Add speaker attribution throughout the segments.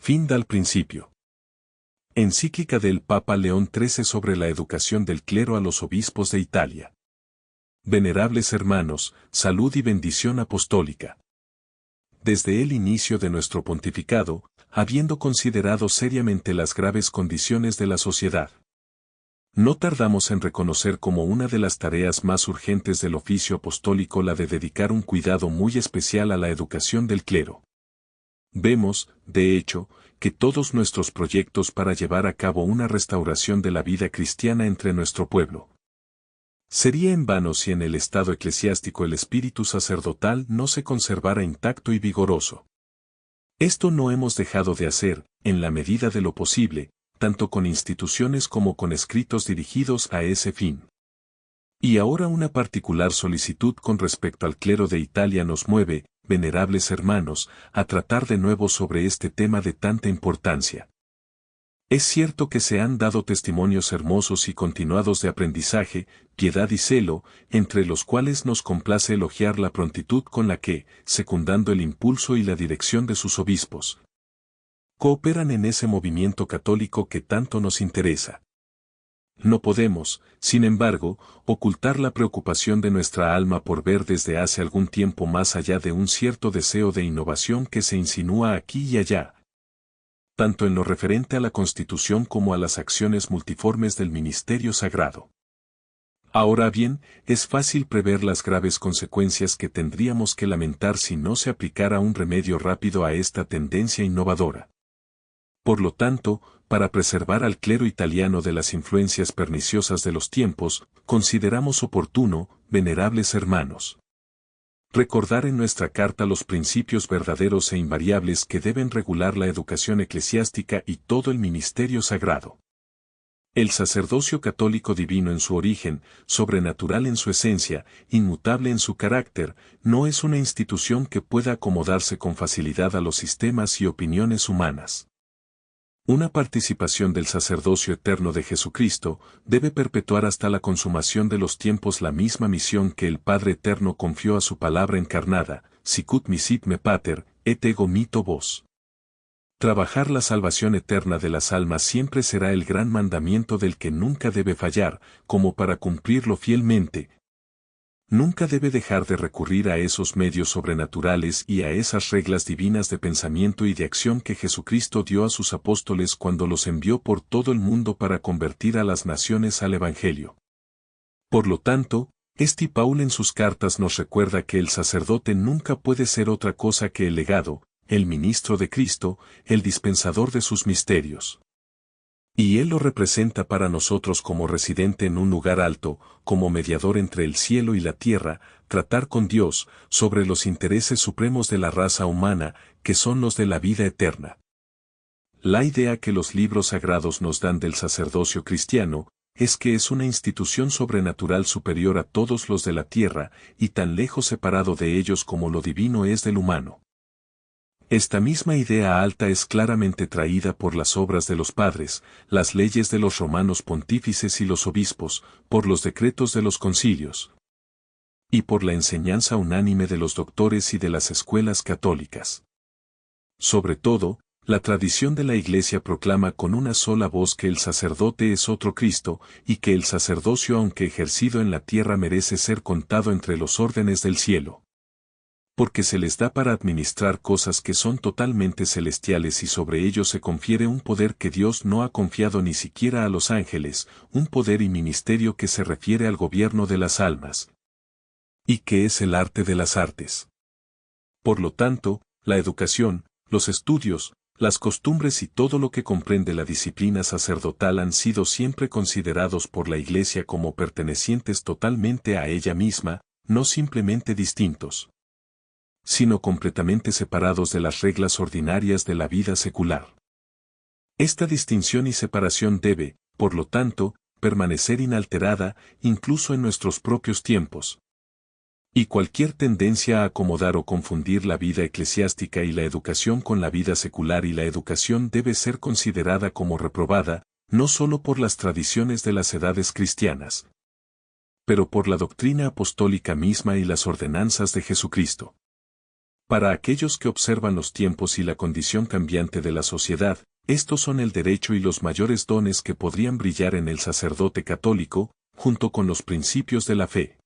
Speaker 1: Fin del principio. Encíclica del Papa León XIII sobre la educación del clero a los obispos de Italia. Venerables hermanos, salud y bendición apostólica. Desde el inicio de nuestro pontificado, habiendo considerado seriamente las graves condiciones de la sociedad, no tardamos en reconocer como una de las tareas más urgentes del oficio apostólico la de dedicar un cuidado muy especial a la educación del clero. Vemos, de hecho, que todos nuestros proyectos para llevar a cabo una restauración de la vida cristiana entre nuestro pueblo sería en vano si en el estado eclesiástico el espíritu sacerdotal no se conservara intacto y vigoroso. Esto no hemos dejado de hacer, en la medida de lo posible, tanto con instituciones como con escritos dirigidos a ese fin. Y ahora una particular solicitud con respecto al clero de Italia nos mueve, venerables hermanos, a tratar de nuevo sobre este tema de tanta importancia. Es cierto que se han dado testimonios hermosos y continuados de aprendizaje, piedad y celo, entre los cuales nos complace elogiar la prontitud con la que, secundando el impulso y la dirección de sus obispos, cooperan en ese movimiento católico que tanto nos interesa. No podemos, sin embargo, ocultar la preocupación de nuestra alma por ver desde hace algún tiempo más allá de un cierto deseo de innovación que se insinúa aquí y allá, tanto en lo referente a la Constitución como a las acciones multiformes del ministerio sagrado. Ahora bien, es fácil prever las graves consecuencias que tendríamos que lamentar si no se aplicara un remedio rápido a esta tendencia innovadora. Por lo tanto, para preservar al clero italiano de las influencias perniciosas de los tiempos, consideramos oportuno, venerables hermanos, recordar en nuestra carta los principios verdaderos e invariables que deben regular la educación eclesiástica y todo el ministerio sagrado. El sacerdocio católico divino en su origen, sobrenatural en su esencia, inmutable en su carácter, no es una institución que pueda acomodarse con facilidad a los sistemas y opiniones humanas. Una participación del sacerdocio eterno de Jesucristo debe perpetuar hasta la consumación de los tiempos la misma misión que el Padre Eterno confió a su palabra encarnada, sicut misit me pater, et ego mito vos. Trabajar la salvación eterna de las almas siempre será el gran mandamiento del que nunca debe fallar, como para cumplirlo fielmente. Nunca debe dejar de recurrir a esos medios sobrenaturales y a esas reglas divinas de pensamiento y de acción que Jesucristo dio a sus apóstoles cuando los envió por todo el mundo para convertir a las naciones al Evangelio. Por lo tanto, Paul en sus cartas nos recuerda que el sacerdote nunca puede ser otra cosa que el legado, el ministro de Cristo, el dispensador de sus misterios. Y Él lo representa para nosotros como residente en un lugar alto, como mediador entre el cielo y la tierra, tratar con Dios sobre los intereses supremos de la raza humana, que son los de la vida eterna. La idea que los libros sagrados nos dan del sacerdocio cristiano, es que es una institución sobrenatural superior a todos los de la tierra, y tan lejos separado de ellos como lo divino es del humano. Esta misma idea alta es claramente traída por las obras de los padres, las leyes de los romanos pontífices y los obispos, por los decretos de los concilios, y por la enseñanza unánime de los doctores y de las escuelas católicas. Sobre todo, la tradición de la Iglesia proclama con una sola voz que el sacerdote es otro Cristo, y que el sacerdocio aunque ejercido en la tierra merece ser contado entre los órdenes del cielo, porque se les da para administrar cosas que son totalmente celestiales y sobre ellos se confiere un poder que Dios no ha confiado ni siquiera a los ángeles, un poder y ministerio que se refiere al gobierno de las almas, y que es el arte de las artes. Por lo tanto, la educación, los estudios, las costumbres y todo lo que comprende la disciplina sacerdotal han sido siempre considerados por la Iglesia como pertenecientes totalmente a ella misma, no simplemente distintos, sino completamente separados de las reglas ordinarias de la vida secular. Esta distinción y separación debe, por lo tanto, permanecer inalterada, incluso en nuestros propios tiempos. Y cualquier tendencia a acomodar o confundir la vida eclesiástica y la educación con la vida secular y la educación debe ser considerada como reprobada, no solo por las tradiciones de las edades cristianas, pero por la doctrina apostólica misma y las ordenanzas de Jesucristo. Para aquellos que observan los tiempos y la condición cambiante de la sociedad, estos son el derecho y los mayores dones que podrían brillar en el sacerdote católico, junto con los principios de la fe.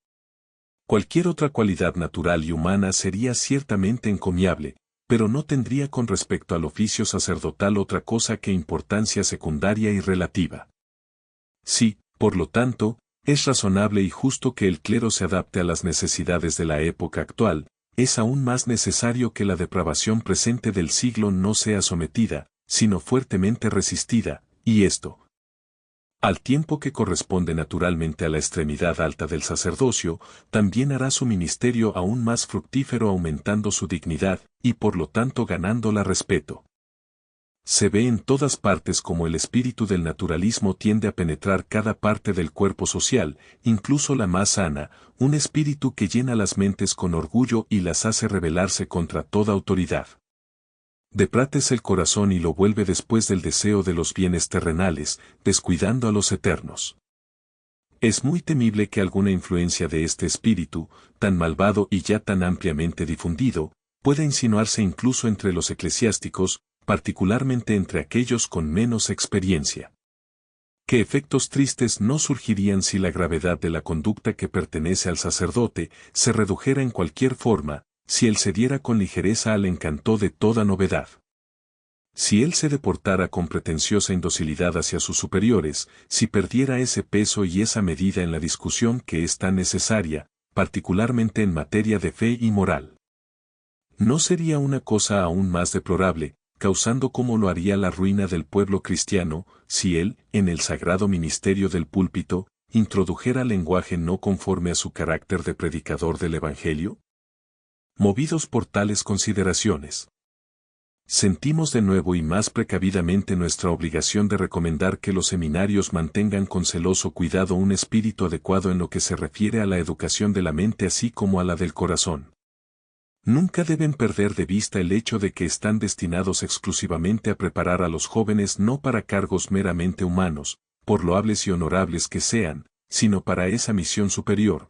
Speaker 1: Cualquier otra cualidad natural y humana sería ciertamente encomiable, pero no tendría con respecto al oficio sacerdotal otra cosa que importancia secundaria y relativa. Sí, por lo tanto, es razonable y justo que el clero se adapte a las necesidades de la época actual, es aún más necesario que la depravación presente del siglo no sea sometida, sino fuertemente resistida, y esto, al tiempo que corresponde naturalmente a la extremidad alta del sacerdocio, también hará su ministerio aún más fructífero aumentando su dignidad, y por lo tanto ganándola respeto. Se ve en todas partes como el espíritu del naturalismo tiende a penetrar cada parte del cuerpo social, incluso la más sana, un espíritu que llena las mentes con orgullo y las hace rebelarse contra toda autoridad. Deprates el corazón y lo vuelve después del deseo de los bienes terrenales, descuidando a los eternos. Es muy temible que alguna influencia de este espíritu, tan malvado y ya tan ampliamente difundido, pueda insinuarse incluso entre los eclesiásticos, particularmente entre aquellos con menos experiencia. ¿Qué efectos tristes no surgirían si la gravedad de la conducta que pertenece al sacerdote se redujera en cualquier forma, si él se diera con ligereza al encanto de toda novedad? Si él se deportara con pretenciosa indocilidad hacia sus superiores, si perdiera ese peso y esa medida en la discusión que es tan necesaria, particularmente en materia de fe y moral. ¿No sería una cosa aún más deplorable, causando como lo haría la ruina del pueblo cristiano, si él, en el sagrado ministerio del púlpito, introdujera lenguaje no conforme a su carácter de predicador del Evangelio? Movidos por tales consideraciones, sentimos de nuevo y más precavidamente nuestra obligación de recomendar que los seminarios mantengan con celoso cuidado un espíritu adecuado en lo que se refiere a la educación de la mente así como a la del corazón. Nunca deben perder de vista el hecho de que están destinados exclusivamente a preparar a los jóvenes no para cargos meramente humanos, por loables y honorables que sean, sino para esa misión superior,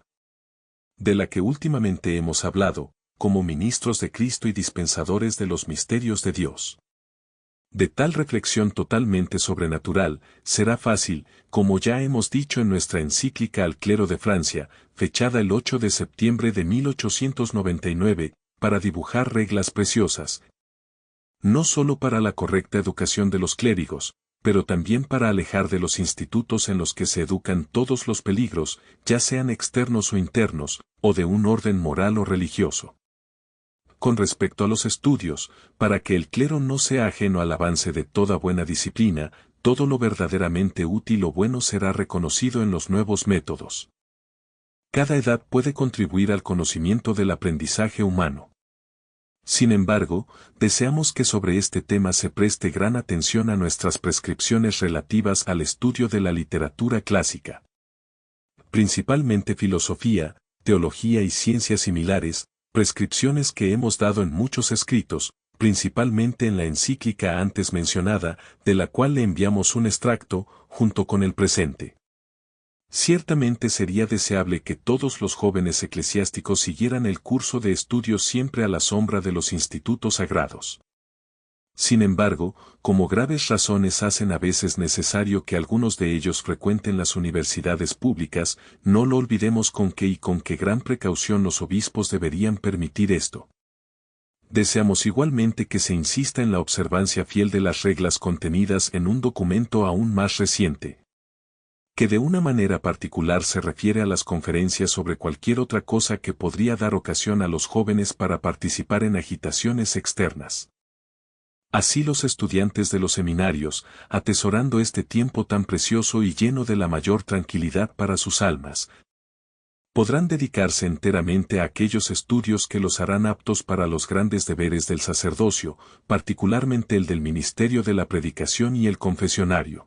Speaker 1: de la que últimamente hemos hablado, como ministros de Cristo y dispensadores de los misterios de Dios. De tal reflexión totalmente sobrenatural, será fácil, como ya hemos dicho en nuestra encíclica al clero de Francia, fechada el 8 de septiembre de 1899, para dibujar reglas preciosas, no sólo para la correcta educación de los clérigos, pero también para alejar de los institutos en los que se educan todos los peligros, ya sean externos o internos, o de un orden moral o religioso. Con respecto a los estudios, para que el clero no sea ajeno al avance de toda buena disciplina, todo lo verdaderamente útil o bueno será reconocido en los nuevos métodos. Cada edad puede contribuir al conocimiento del aprendizaje humano. Sin embargo, deseamos que sobre este tema se preste gran atención a nuestras prescripciones relativas al estudio de la literatura clásica. Principalmente filosofía, teología y ciencias similares, prescripciones que hemos dado en muchos escritos, principalmente en la encíclica antes mencionada, de la cual le enviamos un extracto, junto con el presente. Ciertamente sería deseable que todos los jóvenes eclesiásticos siguieran el curso de estudios siempre a la sombra de los institutos sagrados. Sin embargo, como graves razones hacen a veces necesario que algunos de ellos frecuenten las universidades públicas, no lo olvidemos con qué gran precaución los obispos deberían permitir esto. Deseamos igualmente que se insista en la observancia fiel de las reglas contenidas en un documento aún más reciente, que de una manera particular se refiere a las conferencias sobre cualquier otra cosa que podría dar ocasión a los jóvenes para participar en agitaciones externas. Así los estudiantes de los seminarios, atesorando este tiempo tan precioso y lleno de la mayor tranquilidad para sus almas, podrán dedicarse enteramente a aquellos estudios que los harán aptos para los grandes deberes del sacerdocio, particularmente el del ministerio de la predicación y el confesionario.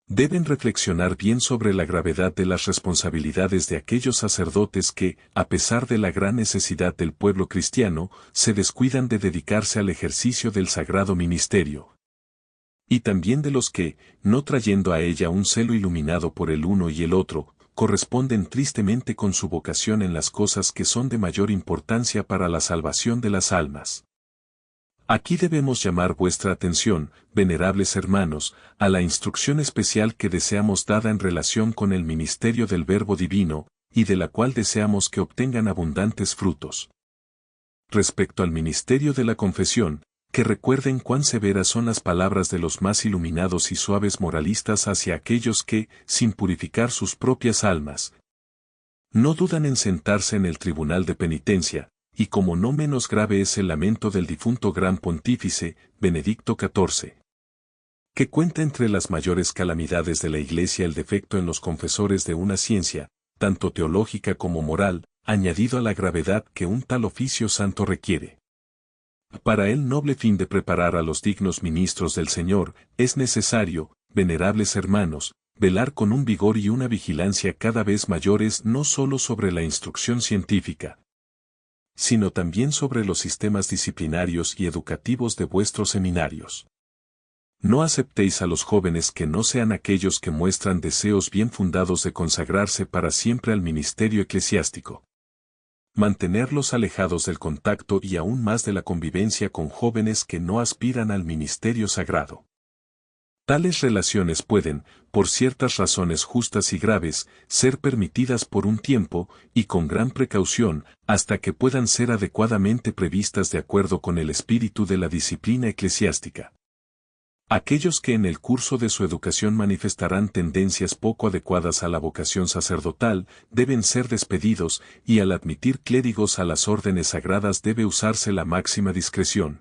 Speaker 1: Deben reflexionar bien sobre la gravedad de las responsabilidades de aquellos sacerdotes que, a pesar de la gran necesidad del pueblo cristiano, se descuidan de dedicarse al ejercicio del sagrado ministerio. Y también de los que, no trayendo a ella un celo iluminado por el uno y el otro, corresponden tristemente con su vocación en las cosas que son de mayor importancia para la salvación de las almas. Aquí debemos llamar vuestra atención, venerables hermanos, a la instrucción especial que deseamos dada en relación con el ministerio del Verbo Divino, y de la cual deseamos que obtengan abundantes frutos. Respecto al ministerio de la confesión, que recuerden cuán severas son las palabras de los más iluminados y suaves moralistas hacia aquellos que, sin purificar sus propias almas, no dudan en sentarse en el tribunal de penitencia, y como no menos grave es el lamento del difunto gran pontífice, Benedicto XIV, que cuenta entre las mayores calamidades de la Iglesia el defecto en los confesores de una ciencia, tanto teológica como moral, añadido a la gravedad que un tal oficio santo requiere. Para el noble fin de preparar a los dignos ministros del Señor, es necesario, venerables hermanos, velar con un vigor y una vigilancia cada vez mayores no sólo sobre la instrucción científica, sino también sobre los sistemas disciplinarios y educativos de vuestros seminarios. No aceptéis a los jóvenes que no sean aquellos que muestran deseos bien fundados de consagrarse para siempre al ministerio eclesiástico. Mantenerlos alejados del contacto y aún más de la convivencia con jóvenes que no aspiran al ministerio sagrado. Tales relaciones pueden, por ciertas razones justas y graves, ser permitidas por un tiempo, y con gran precaución, hasta que puedan ser adecuadamente previstas de acuerdo con el espíritu de la disciplina eclesiástica. Aquellos que en el curso de su educación manifestarán tendencias poco adecuadas a la vocación sacerdotal, deben ser despedidos, y al admitir clérigos a las órdenes sagradas debe usarse la máxima discreción.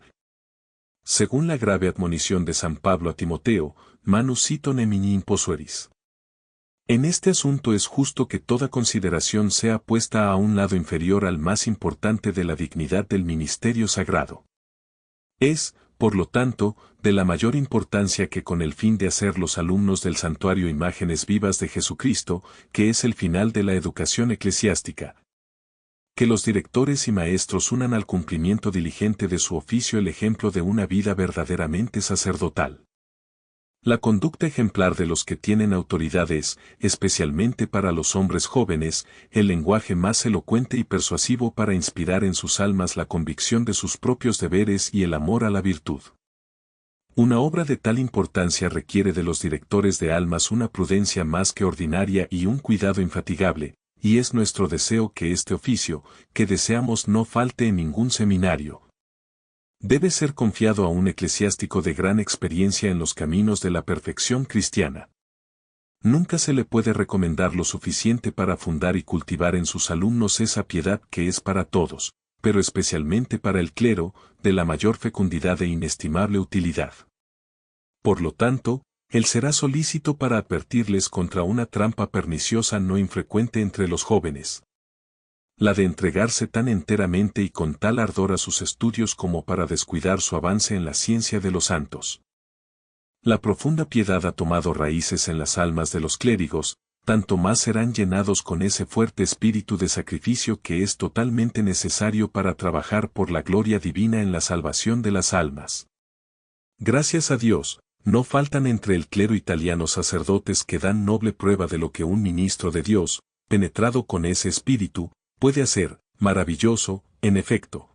Speaker 1: Según la grave admonición de San Pablo a Timoteo, manus ito nemini imposueris. En este asunto es justo que toda consideración sea puesta a un lado inferior al más importante de la dignidad del ministerio sagrado. Es, por lo tanto, de la mayor importancia que con el fin de hacer los alumnos del santuario imágenes vivas de Jesucristo, que es el final de la educación eclesiástica, que los directores y maestros unan al cumplimiento diligente de su oficio el ejemplo de una vida verdaderamente sacerdotal. La conducta ejemplar de los que tienen autoridad es, especialmente para los hombres jóvenes, el lenguaje más elocuente y persuasivo para inspirar en sus almas la convicción de sus propios deberes y el amor a la virtud. Una obra de tal importancia requiere de los directores de almas una prudencia más que ordinaria y un cuidado infatigable, y es nuestro deseo que este oficio, que deseamos no falte en ningún seminario, debe ser confiado a un eclesiástico de gran experiencia en los caminos de la perfección cristiana. Nunca se le puede recomendar lo suficiente para fundar y cultivar en sus alumnos esa piedad que es para todos, pero especialmente para el clero, de la mayor fecundidad e inestimable utilidad. Por lo tanto, él será solícito para advertirles contra una trampa perniciosa no infrecuente entre los jóvenes, la de entregarse tan enteramente y con tal ardor a sus estudios como para descuidar su avance en la ciencia de los santos. La profunda piedad ha tomado raíces en las almas de los clérigos, tanto más serán llenados con ese fuerte espíritu de sacrificio que es totalmente necesario para trabajar por la gloria divina en la salvación de las almas. Gracias a Dios, no faltan entre el clero italiano sacerdotes que dan noble prueba de lo que un ministro de Dios, penetrado con ese espíritu, puede hacer, maravilloso, en efecto.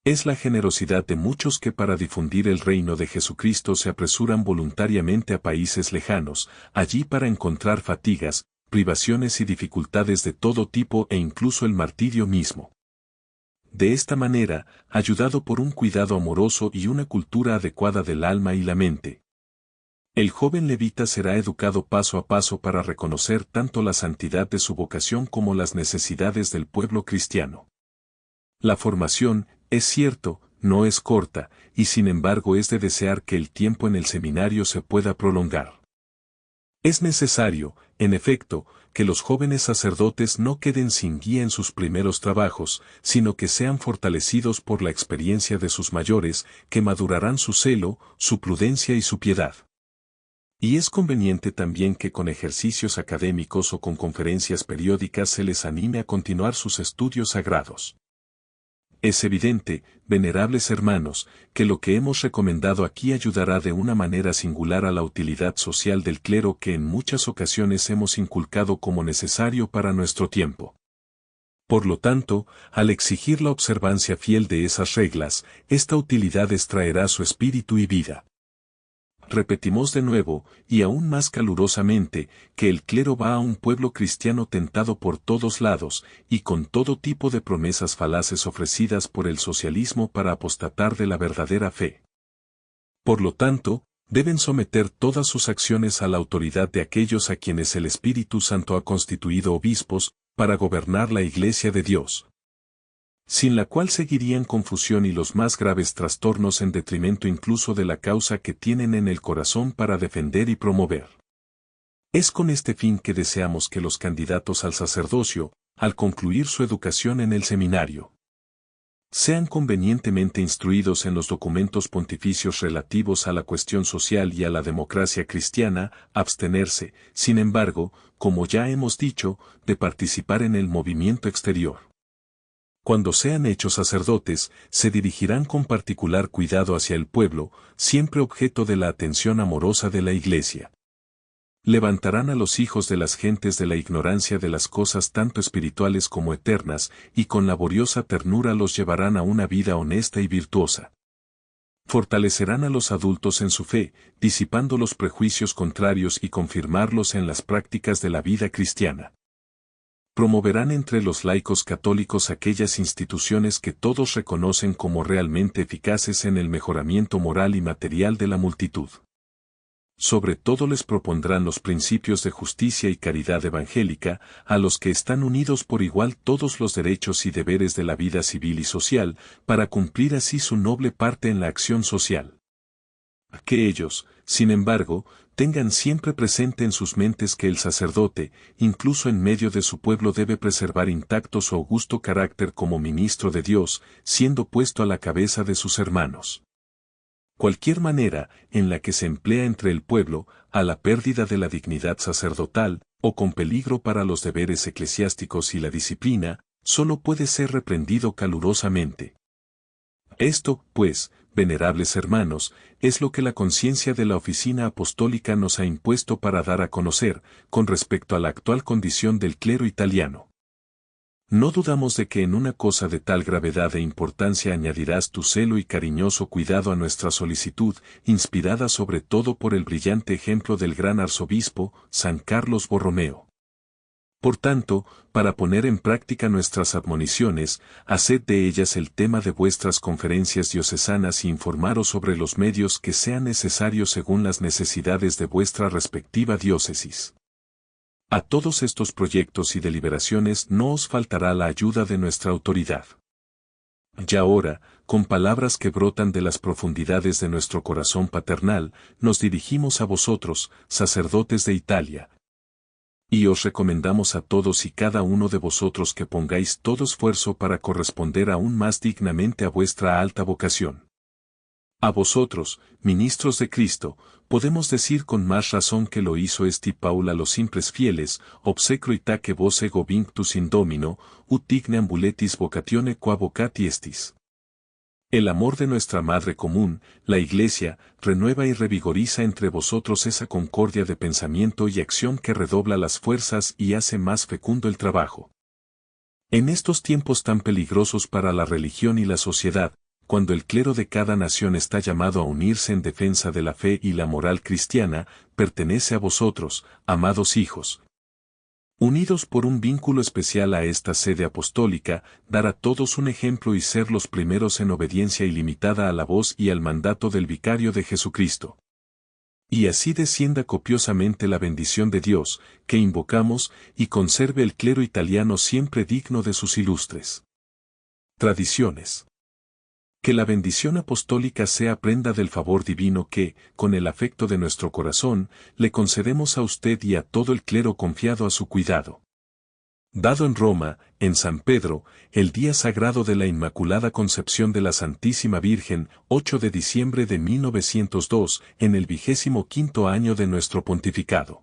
Speaker 1: Es la generosidad de muchos que para difundir el reino de Jesucristo se apresuran voluntariamente a países lejanos, allí para encontrar fatigas, privaciones y dificultades de todo tipo e incluso el martirio mismo. De esta manera, ayudado por un cuidado amoroso y una cultura adecuada del alma y la mente, el joven levita será educado paso a paso para reconocer tanto la santidad de su vocación como las necesidades del pueblo cristiano. La formación, es cierto, no es corta, y sin embargo es de desear que el tiempo en el seminario se pueda prolongar. Es necesario, en efecto, que los jóvenes sacerdotes no queden sin guía en sus primeros trabajos, sino que sean fortalecidos por la experiencia de sus mayores, que madurarán su celo, su prudencia y su piedad. Y es conveniente también que con ejercicios académicos o con conferencias periódicas se les anime a continuar sus estudios sagrados. Es evidente, venerables hermanos, que lo que hemos recomendado aquí ayudará de una manera singular a la utilidad social del clero que en muchas ocasiones hemos inculcado como necesario para nuestro tiempo. Por lo tanto, al exigir la observancia fiel de esas reglas, esta utilidad extraerá su espíritu y vida. Repetimos de nuevo, y aún más calurosamente, que el clero va a un pueblo cristiano tentado por todos lados, y con todo tipo de promesas falaces ofrecidas por el socialismo para apostatar de la verdadera fe. Por lo tanto, deben someter todas sus acciones a la autoridad de aquellos a quienes el Espíritu Santo ha constituido obispos, para gobernar la Iglesia de Dios, sin la cual seguirían confusión y los más graves trastornos en detrimento incluso de la causa que tienen en el corazón para defender y promover. Es con este fin que deseamos que los candidatos al sacerdocio, al concluir su educación en el seminario, sean convenientemente instruidos en los documentos pontificios relativos a la cuestión social y a la democracia cristiana, abstenerse, sin embargo, como ya hemos dicho, de participar en el movimiento exterior. Cuando sean hechos sacerdotes, se dirigirán con particular cuidado hacia el pueblo, siempre objeto de la atención amorosa de la Iglesia. Levantarán a los hijos de las gentes de la ignorancia de las cosas tanto espirituales como eternas, y con laboriosa ternura los llevarán a una vida honesta y virtuosa. Fortalecerán a los adultos en su fe, disipando los prejuicios contrarios y confirmarlos en las prácticas de la vida cristiana. Promoverán entre los laicos católicos aquellas instituciones que todos reconocen como realmente eficaces en el mejoramiento moral y material de la multitud. Sobre todo les propondrán los principios de justicia y caridad evangélica, a los que están unidos por igual todos los derechos y deberes de la vida civil y social, para cumplir así su noble parte en la acción social. Que ellos, sin embargo, tengan siempre presente en sus mentes que el sacerdote, incluso en medio de su pueblo, debe preservar intacto su augusto carácter como ministro de Dios, siendo puesto a la cabeza de sus hermanos. Cualquier manera en la que se emplea entre el pueblo, a la pérdida de la dignidad sacerdotal, o con peligro para los deberes eclesiásticos y la disciplina, solo puede ser reprendido calurosamente. Esto, pues, venerables hermanos, es lo que la conciencia de la oficina apostólica nos ha impuesto para dar a conocer, con respecto a la actual condición del clero italiano. No dudamos de que en una cosa de tal gravedad e importancia añadirás tu celo y cariñoso cuidado a nuestra solicitud, inspirada sobre todo por el brillante ejemplo del gran arzobispo, San Carlos Borromeo. Por tanto, para poner en práctica nuestras admoniciones, haced de ellas el tema de vuestras conferencias diocesanas y informaros sobre los medios que sean necesarios según las necesidades de vuestra respectiva diócesis. A todos estos proyectos y deliberaciones no os faltará la ayuda de nuestra autoridad. Y ahora, con palabras que brotan de las profundidades de nuestro corazón paternal, nos dirigimos a vosotros, sacerdotes de Italia. Y os recomendamos a todos y cada uno de vosotros que pongáis todo esfuerzo para corresponder aún más dignamente a vuestra alta vocación. A vosotros, ministros de Cristo, podemos decir con más razón que lo hizo Paul a los simples fieles, obsecro itaque vos ego vinctus in domino, ut igne ambuletis vocatione qua vocati estis. El amor de nuestra Madre común, la Iglesia, renueva y revigoriza entre vosotros esa concordia de pensamiento y acción que redobla las fuerzas y hace más fecundo el trabajo. En estos tiempos tan peligrosos para la religión y la sociedad, cuando el clero de cada nación está llamado a unirse en defensa de la fe y la moral cristiana, pertenece a vosotros, amados hijos, unidos por un vínculo especial a esta sede apostólica, dar a todos un ejemplo y ser los primeros en obediencia ilimitada a la voz y al mandato del vicario de Jesucristo. Y así descienda copiosamente la bendición de Dios, que invocamos, y conserve el clero italiano siempre digno de sus ilustres tradiciones. Que la bendición apostólica sea prenda del favor divino que, con el afecto de nuestro corazón, le concedemos a usted y a todo el clero confiado a su cuidado. Dado en Roma, en San Pedro, el día sagrado de la Inmaculada Concepción de la Santísima Virgen, 8 de diciembre de 1902, en el 25º año de nuestro pontificado.